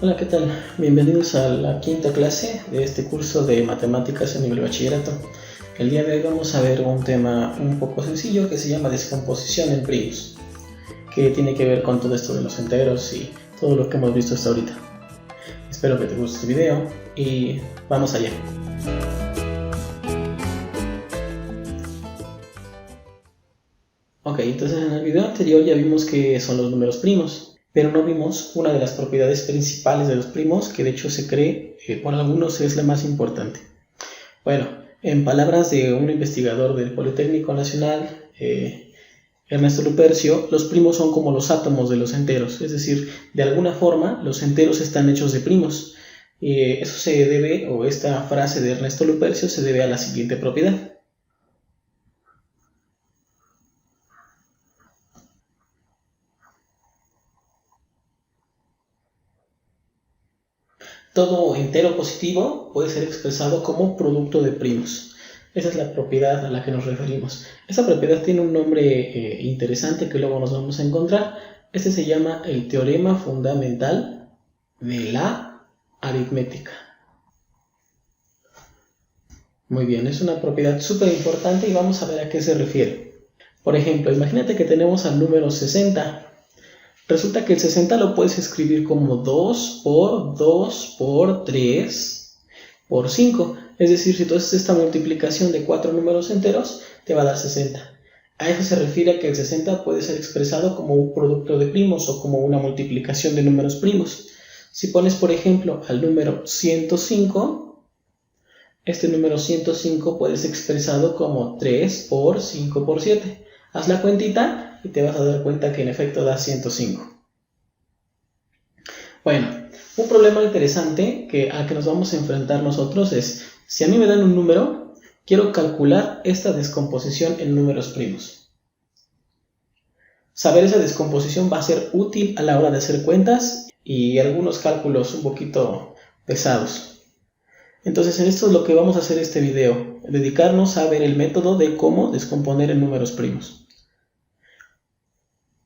Hola, ¿qué tal? Bienvenidos a la quinta clase de este curso de matemáticas a nivel bachillerato. El día de hoy vamos a ver un tema un poco sencillo que se llama descomposición en primos, que tiene que ver con todo esto de los enteros y todo lo que hemos visto hasta ahorita. Espero que te guste este video y vamos allá. Ok, entonces en el video anterior ya vimos que son los números primos, pero no vimos una de las propiedades principales de los primos, que de hecho se cree por algunos es la más importante. Bueno, en palabras de un investigador del Politécnico Nacional, Ernesto Lupercio, los primos son como los átomos de los enteros, es decir, de alguna forma los enteros están hechos de primos. Eso se debe, o esta frase de Ernesto Lupercio se debe a la siguiente propiedad. Todo entero positivo puede ser expresado como producto de primos. Esa es la propiedad a la que nos referimos. Esa propiedad tiene un nombre interesante que luego nos vamos a encontrar. Este se llama el teorema fundamental de la aritmética. Muy bien, es una propiedad súper importante y vamos a ver a qué se refiere. Por ejemplo, imagínate que tenemos al número 60. Resulta que el 60 lo puedes escribir como 2 por 2 por 3 por 5. Es decir, si tú haces esta multiplicación de 4 números enteros, te va a dar 60. A eso se refiere a que el 60 puede ser expresado como un producto de primos o como una multiplicación de números primos. Si pones, por ejemplo, al número 105, este número 105 puede ser expresado como 3 por 5 por 7. Haz la cuentita y te vas a dar cuenta que en efecto da 105. Bueno, un problema interesante al que nos vamos a enfrentar nosotros es, si a mí me dan un número, quiero calcular esta descomposición en números primos. Saber esa descomposición va a ser útil a la hora de hacer cuentas y algunos cálculos un poquito pesados. Entonces en esto es lo que vamos a hacer este video, dedicarnos a ver el método de cómo descomponer en números primos.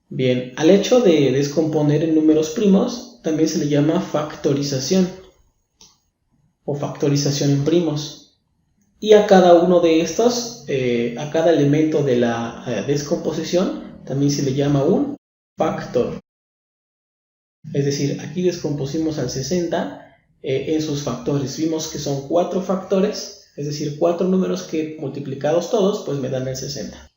Bien, al hecho de descomponer en números primos también se le llama factorización o factorización en primos. Y a cada uno de estos, a cada elemento de la descomposición también se le llama un factor. Es decir, aquí descompusimos al 60 en sus factores. Vimos que son 4 factores, es decir, 4 números que multiplicados todos, pues me dan el 60.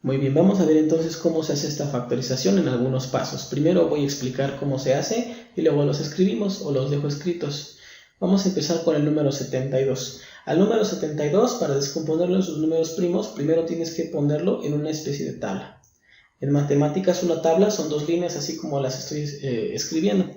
Muy bien, vamos a ver entonces cómo se hace esta factorización en algunos pasos. Primero voy a explicar cómo se hace y luego los escribimos o los dejo escritos. Vamos a empezar con el número 72. Al número 72, para descomponerlo en sus números primos, primero tienes que ponerlo en una especie de tabla. En matemáticas una tabla son 2 líneas así como las estoy escribiendo.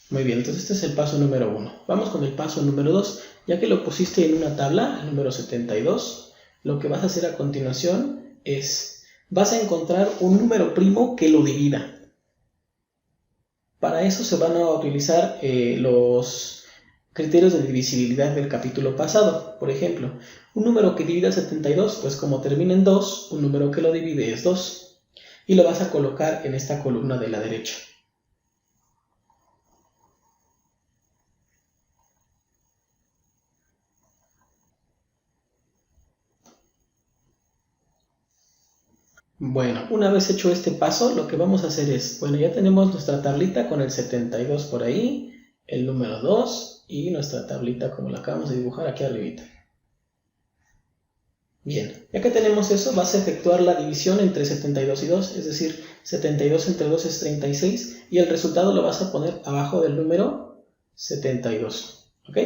Muy bien, entonces este es el paso número 1. Vamos con el paso número 2. Ya que lo pusiste en una tabla, el número 72, lo que vas a hacer a continuación es, vas a encontrar un número primo que lo divida. Para eso se van a utilizar los criterios de divisibilidad del capítulo pasado. Por ejemplo, un número que divida 72, pues como termina en 2, un número que lo divide es 2. Y lo vas a colocar en esta columna de la derecha. Bueno, una vez hecho este paso, lo que vamos a hacer es, bueno, ya tenemos nuestra tablita con el 72 por ahí, el número 2 y nuestra tablita como la acabamos de dibujar aquí arribita. Bien, ya que tenemos eso, vas a efectuar la división entre 72 y 2, es decir, 72 entre 2 es 36 y el resultado lo vas a poner abajo del número 72, ¿ok?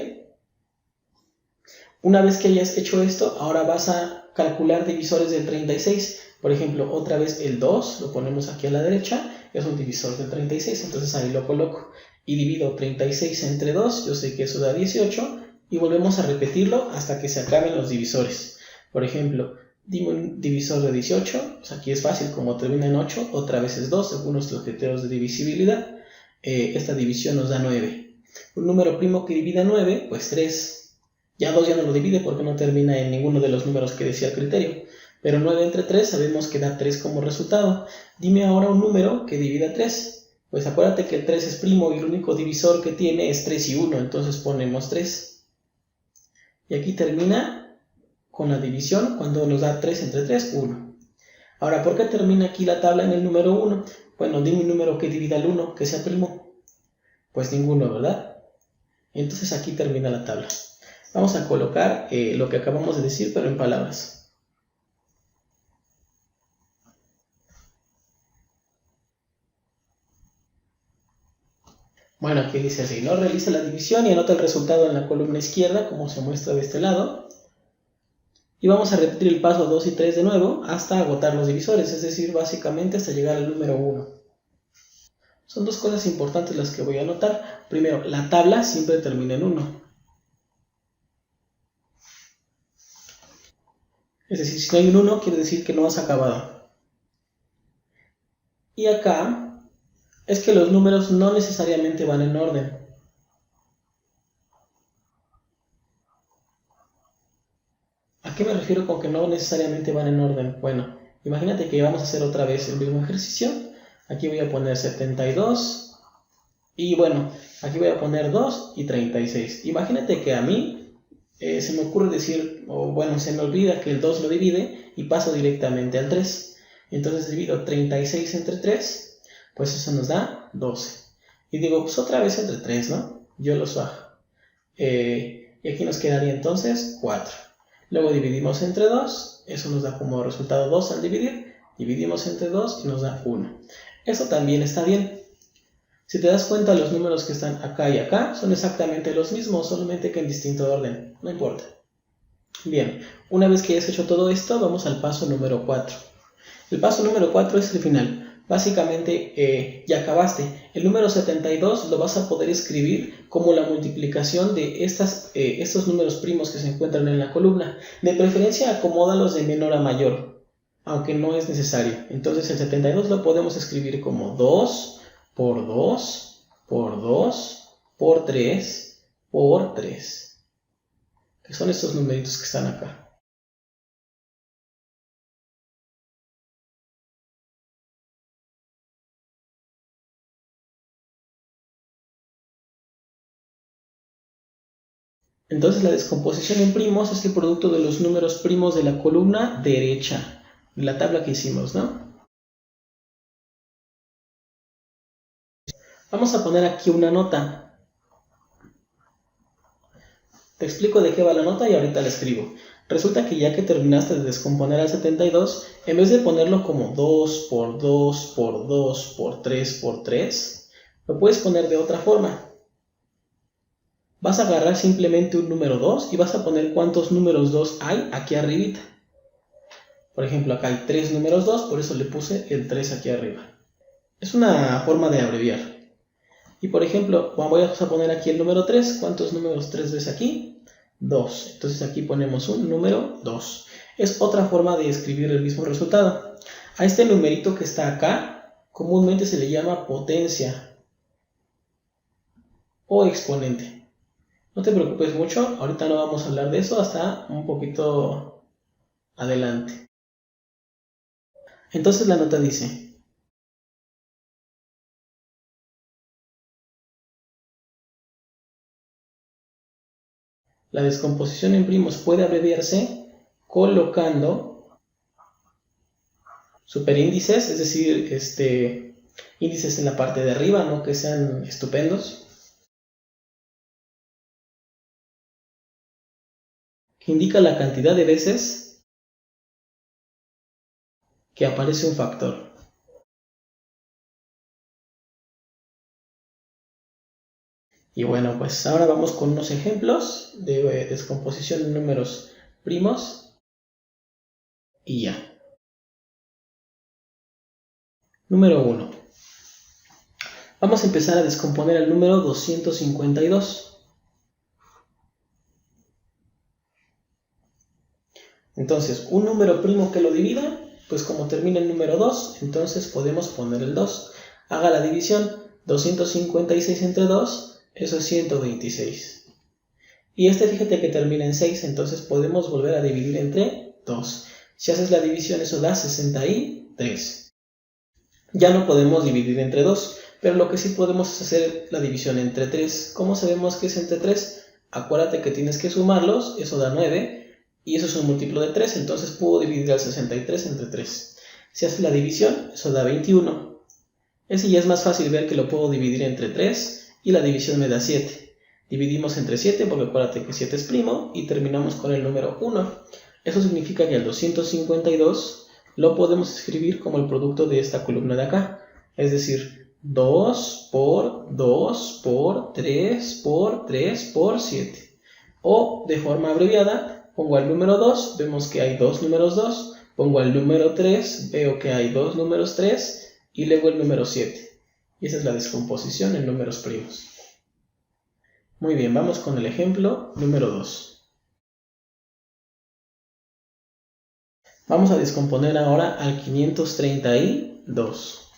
Una vez que hayas hecho esto, ahora vas a calcular divisores del 36. Por ejemplo, otra vez el 2 lo ponemos aquí a la derecha, es un divisor del 36, entonces ahí lo coloco. Y divido 36 entre 2, yo sé que eso da 18, y volvemos a repetirlo hasta que se acaben los divisores. Por ejemplo, dime un divisor de 18, pues aquí es fácil, como termina en 8, otra vez es 2, según nuestros criterios de divisibilidad. Esta división nos da 9. Un número primo que divida 9, pues 3. Ya 2 ya no lo divide porque no termina en ninguno de los números que decía el criterio. pero 9 entre 3 sabemos que da 3 como resultado. Dime ahora un número que divida 3. Pues acuérdate que el 3 es primo y el único divisor que tiene es 3 y 1, entonces ponemos 3. Y aquí termina con la división cuando nos da 3 entre 3, 1. Ahora, ¿por qué termina aquí la tabla en el número 1? Bueno, dime un número que divida el 1, que sea primo. Pues ninguno, ¿verdad? Entonces aquí termina la tabla. Vamos a colocar lo que acabamos de decir, pero en palabras. Bueno, aquí dice así, ¿no? Realiza la división y anota el resultado en la columna izquierda, como se muestra de este lado. Y vamos a repetir el paso 2 y 3 de nuevo hasta agotar los divisores, es decir, básicamente hasta llegar al número 1. Son dos cosas importantes las que voy a anotar. Primero, la tabla siempre termina en 1. Es decir, si no hay un 1, quiere decir que no has acabado. Y acá es que los números no necesariamente van en orden. ¿A qué me refiero con que no necesariamente van en orden? Bueno, imagínate que vamos a hacer otra vez el mismo ejercicio. Aquí voy a poner 72 y bueno, aquí voy a poner 2 y 36. Imagínate que a mí se me ocurre decir, o bueno, se me olvida que el 2 lo divide y paso directamente al 3. Entonces divido 36 entre 3, pues eso nos da 12. Y digo, pues otra vez entre 3, ¿no? Yo los bajo. Y aquí nos quedaría entonces 4. Luego dividimos entre 2, eso nos da como resultado 2 al dividir. Dividimos entre 2 y nos da 1. Eso también está bien. Si te das cuenta, los números que están acá y acá son exactamente los mismos, solamente que en distinto orden. No importa. Bien, una vez que hayas hecho todo esto, vamos al paso número 4. El paso número 4 es el final. Básicamente ya acabaste. El número 72 lo vas a poder escribir como la multiplicación de estos números primos que se encuentran en la columna. De preferencia acomódalos de menor a mayor, aunque no es necesario. Entonces el 72 lo podemos escribir como 2 por 2 por 2 por 3 por 3, que son estos numeritos que están acá. Entonces la descomposición en primos es el producto de los números primos de la columna derecha, de la tabla que hicimos, ¿no? Vamos a poner aquí una nota. Te explico de qué va la nota y ahorita la escribo. Resulta que ya que terminaste de descomponer al 72, en vez de ponerlo como 2 por 2 por 2 por 3 por 3, lo puedes poner de otra forma. Vas a agarrar simplemente un número 2 y vas a poner cuántos números 2 hay aquí arribita. Por ejemplo, acá hay 3 números 2, por eso le puse el 3 aquí arriba. Es una forma de abreviar. Y por ejemplo, voy a poner aquí el número 3. ¿Cuántos números 3 ves aquí? 2. Entonces aquí ponemos un número 2. Es otra forma de escribir el mismo resultado. A este numerito que está acá, comúnmente se le llama potencia o exponente. No te preocupes mucho, ahorita no vamos a hablar de eso hasta un poquito adelante. Entonces la nota dice: la descomposición en primos puede abreviarse colocando superíndices, es decir, índices en la parte de arriba, no que sean estupendos, que indica la cantidad de veces que aparece un factor. Y bueno, pues ahora vamos con unos ejemplos de descomposición en números primos y ya. Número 1. Vamos a empezar a descomponer el número 252. Entonces, un número primo que lo divida, pues como termina el número 2, entonces podemos poner el 2. Haga la división, 256 entre 2, eso es 126. Y fíjate que termina en 6, entonces podemos volver a dividir entre 2. Si haces la división, eso da 63. Ya no podemos dividir entre 2, pero lo que sí podemos es hacer la división entre 3. ¿Cómo sabemos que es entre 3? Acuérdate que tienes que sumarlos, eso da 9, y eso es un múltiplo de 3, entonces puedo dividir al 63 entre 3. Si haces la división, eso da 21. Ese ya es más fácil ver que lo puedo dividir entre 3, y la división me da 7. Dividimos entre 7 porque acuérdate que 7 es primo, y terminamos con el número 1. Eso significa que el 252 lo podemos escribir como el producto de esta columna de acá, es decir, 2 por 2 por 3 por 3 por 7. O de forma abreviada, pongo al número 2, vemos que hay dos números 2, pongo al número 3, veo que hay dos números 3, y luego el número 7. Y esa es la descomposición en números primos. Muy bien, vamos con el ejemplo número 2. Vamos a descomponer ahora al 532.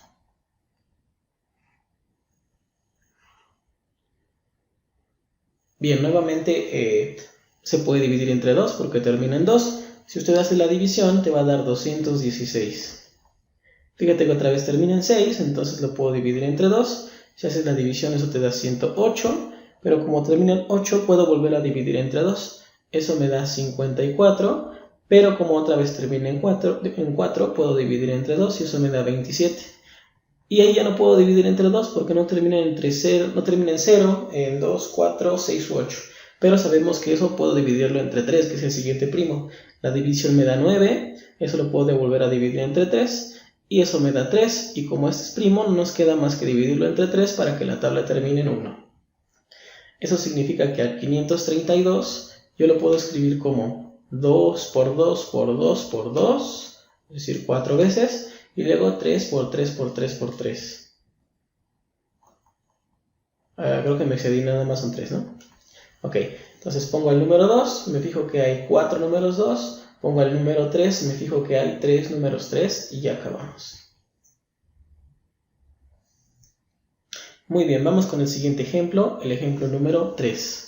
Bien, nuevamente se puede dividir entre 2 porque termina en 2. Si usted hace la división, te va a dar 216. Fíjate que otra vez termina en 6, entonces lo puedo dividir entre 2. Si haces la división, eso te da 108. Pero como termina en 8, puedo volver a dividir entre 2. Eso me da 54. Pero como otra vez termina en 4, puedo dividir entre 2 y eso me da 27. Y ahí ya no puedo dividir entre 2 porque no termina en 0, en 2, 4, 6 u 8. Pero sabemos que eso puedo dividirlo entre 3, que es el siguiente primo. La división me da 9, eso lo puedo volver a dividir entre 3. Y eso me da 3, y como este es primo, no nos queda más que dividirlo entre 3 para que la tabla termine en 1. Eso significa que al 532 yo lo puedo escribir como 2 por 2 por 2 por 2, es decir, 4 veces, y luego 3 por 3 por 3 por 3. Creo que me excedí, nada más son 3, ¿no? Ok, entonces pongo el número 2, me fijo que hay 4 números 2, pongo el número 3, me fijo que hay 3 números 3 y ya acabamos. Muy bien, vamos con el siguiente ejemplo, el ejemplo número 3.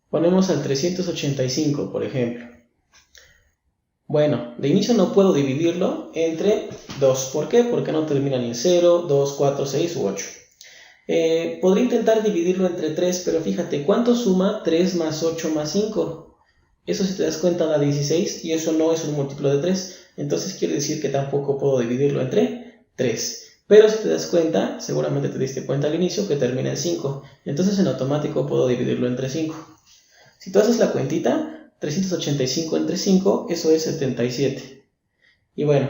Ponemos al 385, por ejemplo. Bueno, de inicio no puedo dividirlo entre 2. ¿Por qué? Porque no termina ni en 0, 2, 4, 6 u 8. Podría intentar dividirlo entre 3, pero fíjate, ¿cuánto suma 3 más 8 más 5? Eso, si te das cuenta, da 16 y eso no es un múltiplo de 3. Entonces quiere decir que tampoco puedo dividirlo entre 3. Pero si te das cuenta, seguramente te diste cuenta al inicio que termina en 5. Entonces en automático puedo dividirlo entre 5. Si tú haces la cuentita, 385 entre 5, eso es 77. Y bueno,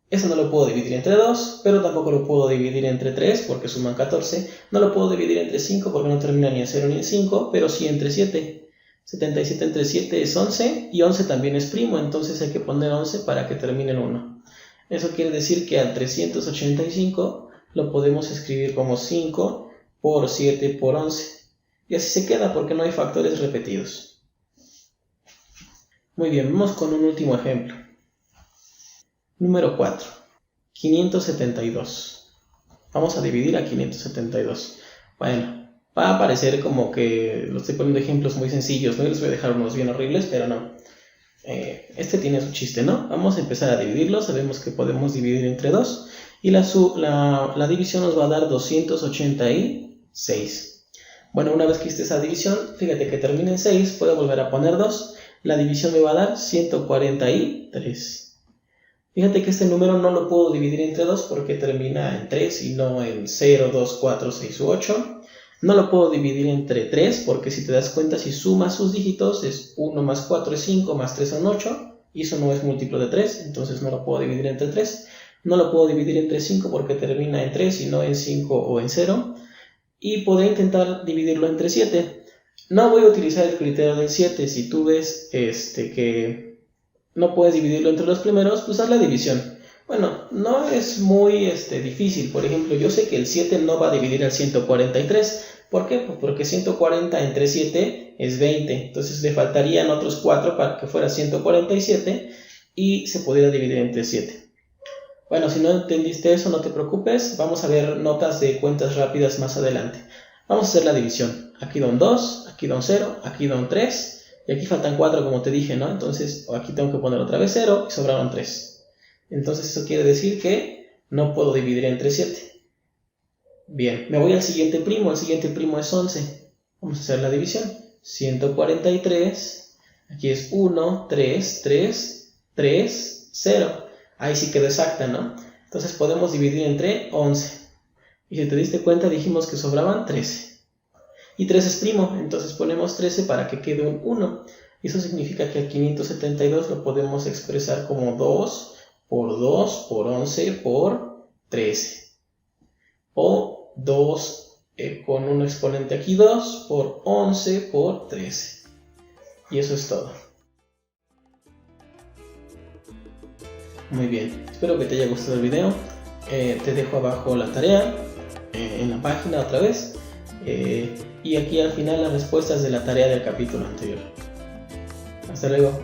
eso no lo puedo dividir entre 2, pero tampoco lo puedo dividir entre 3 porque suman 14. No lo puedo dividir entre 5 porque no termina ni en 0 ni en 5, pero sí entre 7. 77 entre 7 es 11 y 11 también es primo, entonces hay que poner 11 para que termine en 1. Eso quiere decir que al 385 lo podemos escribir como 5 por 7 por 11. Y así se queda porque no hay factores repetidos. Muy bien, vamos con un último ejemplo. Número 4. 572. Vamos a dividir a 572. Bueno, va a parecer como que lo estoy poniendo ejemplos muy sencillos, ¿no? Y les voy a dejar unos bien horribles, pero no. Este tiene su chiste, ¿no? Vamos a empezar a dividirlo. Sabemos que podemos dividir entre 2. Y la división nos va a dar 286. Bueno, una vez que hice esa división, fíjate que termina en 6, puedo volver a poner 2. La división me va a dar 143. Fíjate que este número no lo puedo dividir entre 2 porque termina en 3 y no en 0, 2, 4, 6 u 8. No lo puedo dividir entre 3 porque si te das cuenta, si sumas sus dígitos es 1 más 4 es 5, más 3 son 8. Y eso no es múltiplo de 3, entonces no lo puedo dividir entre 3. No lo puedo dividir entre 5 porque termina en 3 y no en 5 o en 0. Y podré intentar dividirlo entre 7. No voy a utilizar el criterio del 7. Si tú ves que no puedes dividirlo entre los primeros, pues haz la división. Bueno, no es muy difícil. Por ejemplo, yo sé que el 7 no va a dividir al 143. ¿Por qué? Pues porque 140 entre 7 es 20. Entonces le faltarían otros 4 para que fuera 147 y se pudiera dividir entre 7. Bueno, si no entendiste eso, no te preocupes. Vamos a ver notas de cuentas rápidas más adelante. Vamos a hacer la división. Aquí da un 2, aquí da un 0, aquí da un 3 Y aquí faltan 4 como te dije, ¿no? Entonces aquí tengo que poner otra vez 0 y sobraron 3. Entonces eso quiere decir que no puedo dividir entre 7. Bien, me voy al siguiente primo. El siguiente primo es 11. Vamos a hacer la división. 143. Aquí es 1, 3, 3, 3, 0. Ahí sí quedó exacta, ¿no? Entonces podemos dividir entre 11. Y si te diste cuenta dijimos que sobraban 13. Y 3 es primo, entonces ponemos 13 para que quede un 1. Y eso significa que el 572 lo podemos expresar como 2 por 2 por 11 por 13. O 2 con un exponente aquí 2 por 11 por 13. Y eso es todo. Muy bien, espero que te haya gustado el video. Te dejo abajo la tarea en la página otra vez. Y aquí al final las respuestas de la tarea del capítulo anterior. Hasta luego.